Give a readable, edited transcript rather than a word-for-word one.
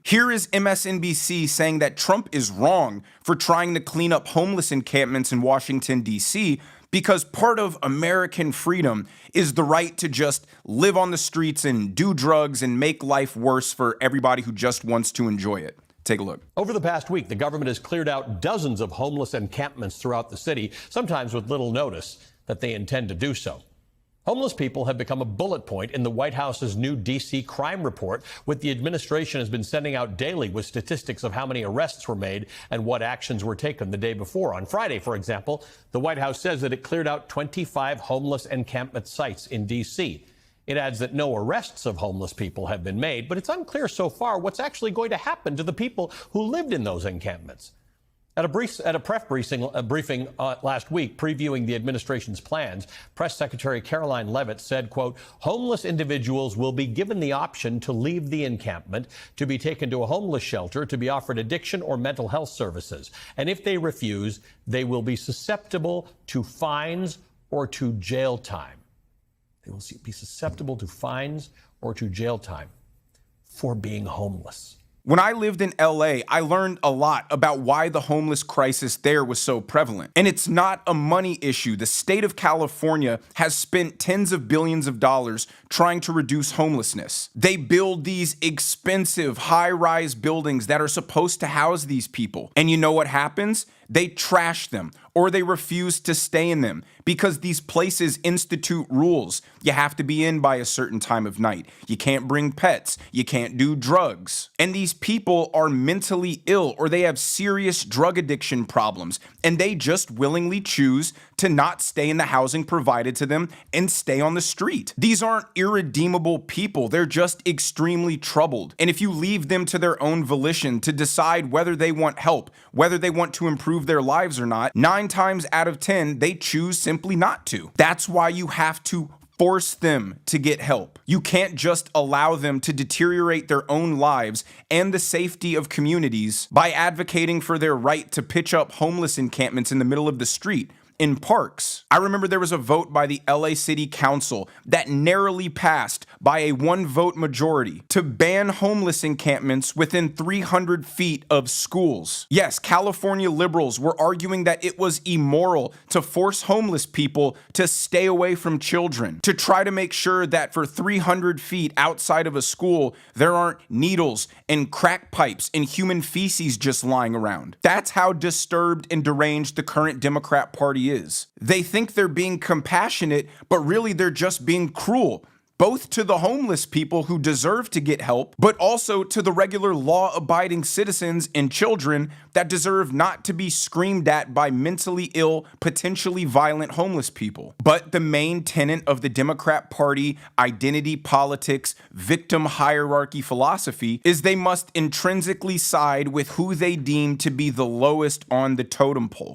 Here is MSNBC saying that Trump is wrong for trying to clean up homeless encampments in Washington, D.C., because part of American freedom is the right to just live on the streets and do drugs and make life worse for everybody who just wants to enjoy it. Take a look. Over the past week, the government has cleared out dozens of homeless encampments throughout the city, sometimes with little notice that they intend to do so. Homeless people have become a bullet point in the White House's new D.C. crime report, which the administration has been sending out daily with statistics of how many arrests were made and what actions were taken the day before. On Friday, for example, the White House says that it cleared out 25 homeless encampment sites in D.C. It adds that no arrests of homeless people have been made, but it's unclear so far what's actually going to happen to the people who lived in those encampments. At a press briefing last week previewing the administration's plans, Press Secretary Caroline Leavitt said, quote, homeless individuals will be given the option to leave the encampment, to be taken to a homeless shelter, to be offered addiction or mental health services. And if they refuse, they will be susceptible to fines or to jail time. They will be susceptible to fines or to jail time for being homeless. When I lived in LA, I learned a lot about why the homeless crisis there was so prevalent. And it's not a money issue. The state of California has spent tens of billions of dollars trying to reduce homelessness. They build these expensive high-rise buildings that are supposed to house these people. And you know what happens? They trash them or they refuse to stay in them because these places institute rules. You have to be in by a certain time of night. You can't bring pets. You can't do drugs. And these people are mentally ill or they have serious drug addiction problems, and they just willingly choose to not stay in the housing provided to them and stay on the street. These aren't irredeemable people. They're just extremely troubled. And if you leave them to their own volition to decide whether they want help, whether they want to improve their lives or not, 9 times out of 10, they choose simply not to. That's why you have to force them to get help. You can't just allow them to deteriorate their own lives and the safety of communities by advocating for their right to pitch up homeless encampments in the middle of the street. In parks. I remember there was a vote by the LA City Council that narrowly passed by a 1-vote majority to ban homeless encampments within 300 feet of schools. Yes, California liberals were arguing that it was immoral to force homeless people to stay away from children, to try to make sure that for 300 feet outside of a school, there aren't needles and crack pipes and human feces just lying around. That's how disturbed and deranged the current Democrat Party is. They think they're being compassionate, but really they're just being cruel, both to the homeless people who deserve to get help, but also to the regular law-abiding citizens and children that deserve not to be screamed at by mentally ill, potentially violent homeless people. But the main tenet of the Democrat Party identity politics, victim hierarchy philosophy is they must intrinsically side with who they deem to be the lowest on the totem pole.